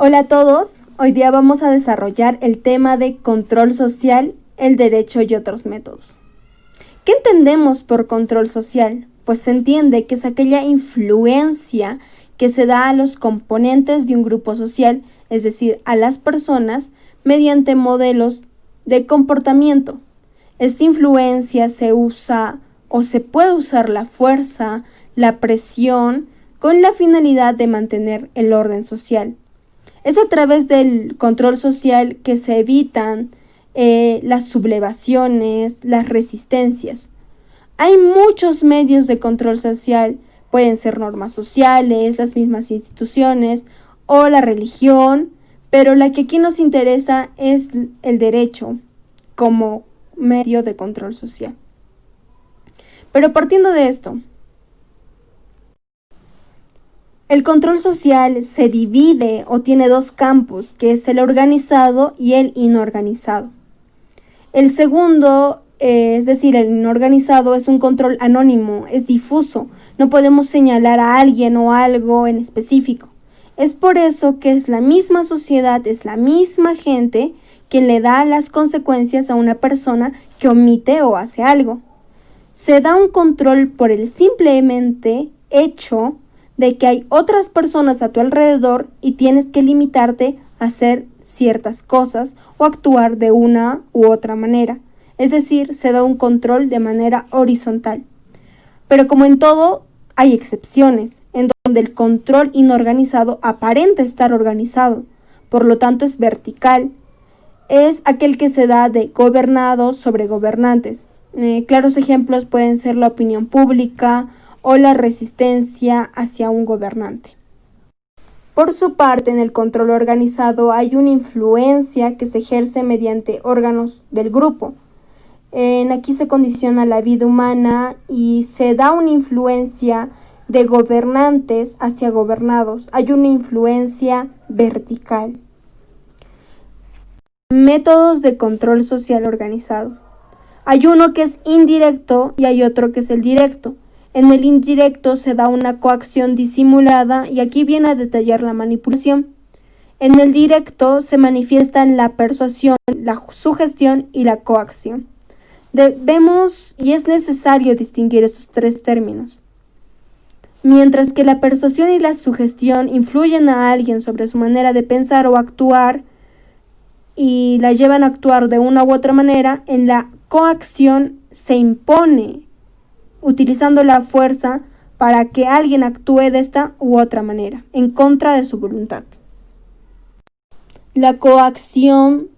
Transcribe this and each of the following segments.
Hola a todos, hoy día vamos a desarrollar el tema de control social, el derecho y otros métodos. ¿Qué entendemos por control social? Pues se entiende que es aquella influencia que se da a los componentes de un grupo social, es decir, a las personas, mediante modelos de comportamiento. Esta influencia se usa o se puede usar la fuerza, la presión, con la finalidad de mantener el orden social. Es a través del control social que se evitan las sublevaciones, las resistencias. Hay muchos medios de control social, pueden ser normas sociales, las mismas instituciones o la religión, pero la que aquí nos interesa es el derecho como medio de control social. Pero partiendo de esto, el control social se divide o tiene dos campos, que es el organizado y el inorganizado. El segundo, es decir, el inorganizado, es un control anónimo, es difuso. No podemos señalar a alguien o algo en específico. Es por eso que es la misma sociedad, es la misma gente quien le da las consecuencias a una persona que omite o hace algo. Se da un control por el simplemente hecho de que hay otras personas a tu alrededor y tienes que limitarte a hacer ciertas cosas o actuar de una u otra manera. Es decir, se da un control de manera horizontal. Pero como en todo, hay excepciones, en donde el control inorganizado aparenta estar organizado, por lo tanto es vertical. Es aquel que se da de gobernados sobre gobernantes. Claros ejemplos pueden ser la opinión pública o la resistencia hacia un gobernante. Por su parte, en el control organizado hay una influencia que se ejerce mediante órganos del grupo. Aquí se condiciona la vida humana y se da una influencia de gobernantes hacia gobernados. Hay una influencia vertical. Métodos de control social organizado. Hay uno que es indirecto y hay otro que es el directo. En el indirecto se da una coacción disimulada y aquí viene a detallar la manipulación. En el directo se manifiestan la persuasión, la sugestión y la coacción. Debemos y es necesario distinguir estos tres términos. Mientras que la persuasión y la sugestión influyen a alguien sobre su manera de pensar o actuar y la llevan a actuar de una u otra manera, en la coacción se impone utilizando la fuerza para que alguien actúe de esta u otra manera, en contra de su voluntad. La coacción,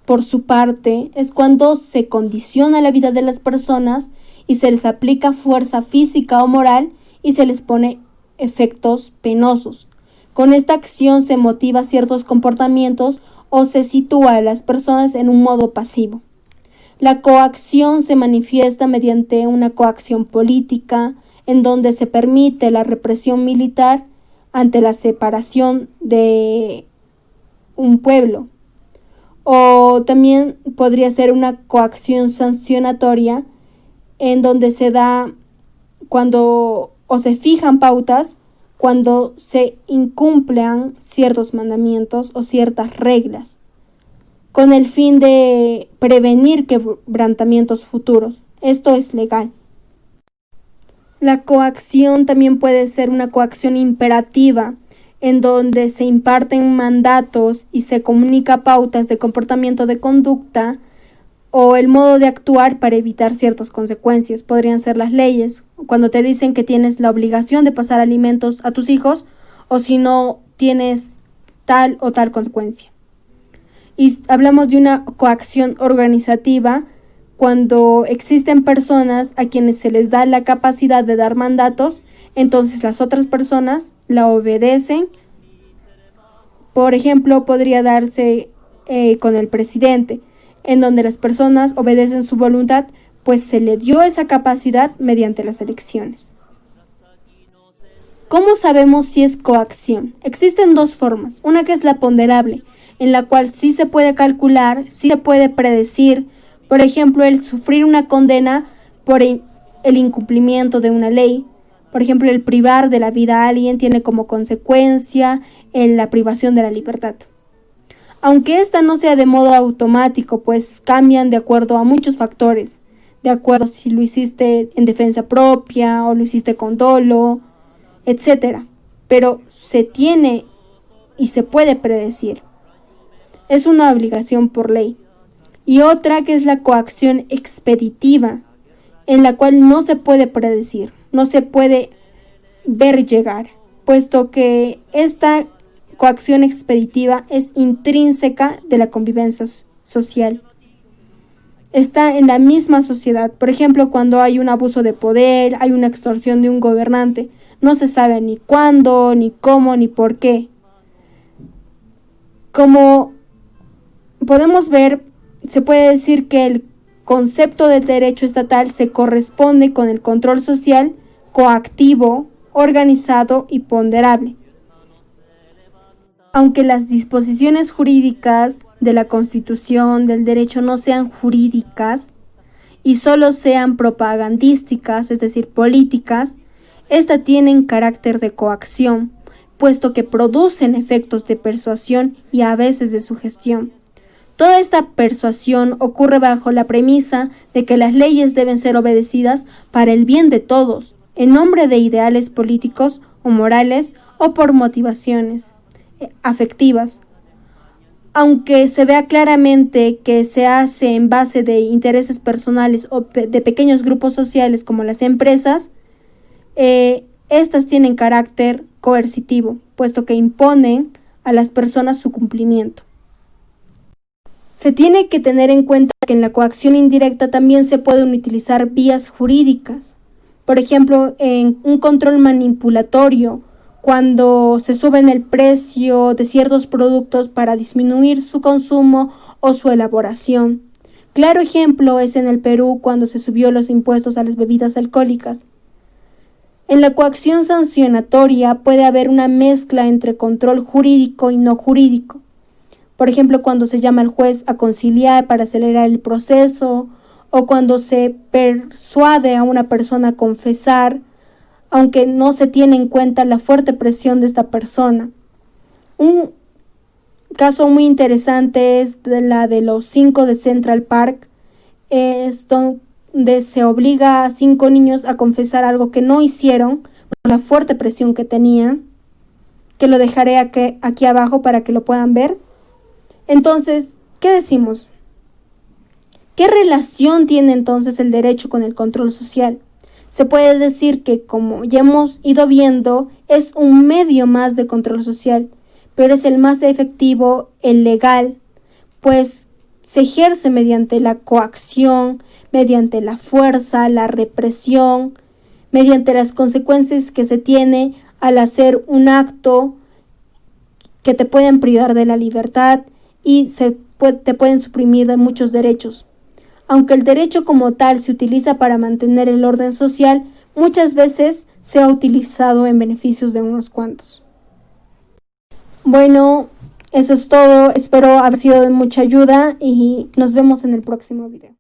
por su parte, es cuando se condiciona la vida de las personas y se les aplica fuerza física o moral y se les pone efectos penosos. Con esta acción se motiva ciertos comportamientos o se sitúa a las personas en un modo pasivo. La coacción se manifiesta mediante una coacción política, en donde se permite la represión militar ante la separación de un pueblo. O también podría ser una coacción sancionatoria, en donde se da cuando o se fijan pautas cuando se incumplan ciertos mandamientos o ciertas reglas, con el fin de prevenir quebrantamientos futuros. Esto es legal. La coacción también puede ser una coacción imperativa, en donde se imparten mandatos y se comunica pautas de comportamiento de conducta o el modo de actuar para evitar ciertas consecuencias. Podrían ser las leyes, cuando te dicen que tienes la obligación de pasar alimentos a tus hijos o si no tienes tal o tal consecuencia. Y hablamos de una coacción organizativa cuando existen personas a quienes se les da la capacidad de dar mandatos, entonces las otras personas la obedecen. Por ejemplo, podría darse con el presidente, en donde las personas obedecen su voluntad, pues se le dio esa capacidad mediante las elecciones. ¿Cómo sabemos si es coacción? Existen dos formas. Una que es la ponderable, en la cual sí se puede calcular, sí se puede predecir, por ejemplo, el sufrir una condena por el incumplimiento de una ley. Por ejemplo, el privar de la vida a alguien tiene como consecuencia en la privación de la libertad. Aunque esta no sea de modo automático, pues cambian de acuerdo a muchos factores, de acuerdo si lo hiciste en defensa propia o lo hiciste con dolo, etc. Pero se tiene y se puede predecir. Es una obligación por ley. Y otra que es la coacción expeditiva, en la cual no se puede predecir, no se puede ver llegar, puesto que esta coacción expeditiva es intrínseca de la convivencia social. Está en la misma sociedad. Por ejemplo, cuando hay un abuso de poder, hay una extorsión de un gobernante, no se sabe ni cuándo, ni cómo, ni por qué. Como podemos ver, se puede decir que el concepto de derecho estatal se corresponde con el control social coactivo, organizado y ponderable. Aunque las disposiciones jurídicas de la Constitución del derecho no sean jurídicas y solo sean propagandísticas, es decir, políticas, estas tienen carácter de coacción, puesto que producen efectos de persuasión y a veces de sugestión. Toda esta persuasión ocurre bajo la premisa de que las leyes deben ser obedecidas para el bien de todos, en nombre de ideales políticos o morales o por motivaciones afectivas. Aunque se vea claramente que se hace en base de intereses personales o de pequeños grupos sociales como las empresas, estas tienen carácter coercitivo, puesto que imponen a las personas su cumplimiento. Se tiene que tener en cuenta que en la coacción indirecta también se pueden utilizar vías jurídicas. Por ejemplo, en un control manipulatorio, cuando se sube el precio de ciertos productos para disminuir su consumo o su elaboración. Claro ejemplo es en el Perú cuando se subió los impuestos a las bebidas alcohólicas. En la coacción sancionatoria puede haber una mezcla entre control jurídico y no jurídico. Por ejemplo, cuando se llama al juez a conciliar para acelerar el proceso, o cuando se persuade a una persona a confesar, aunque no se tiene en cuenta la fuerte presión de esta persona. Un caso muy interesante es la de los 5 de Central Park, es donde se obliga a 5 niños a confesar algo que no hicieron por la fuerte presión que tenían, que lo dejaré aquí abajo para que lo puedan ver. Entonces, ¿qué decimos? ¿Qué relación tiene entonces el derecho con el control social? Se puede decir que, como ya hemos ido viendo, es un medio más de control social, pero es el más efectivo, el legal, pues se ejerce mediante la coacción, mediante la fuerza, la represión, mediante las consecuencias que se tiene al hacer un acto que te pueden privar de la libertad y te pueden suprimir de muchos derechos. Aunque el derecho como tal se utiliza para mantener el orden social, muchas veces se ha utilizado en beneficios de unos cuantos. Bueno, eso es todo. Espero haber sido de mucha ayuda y nos vemos en el próximo video.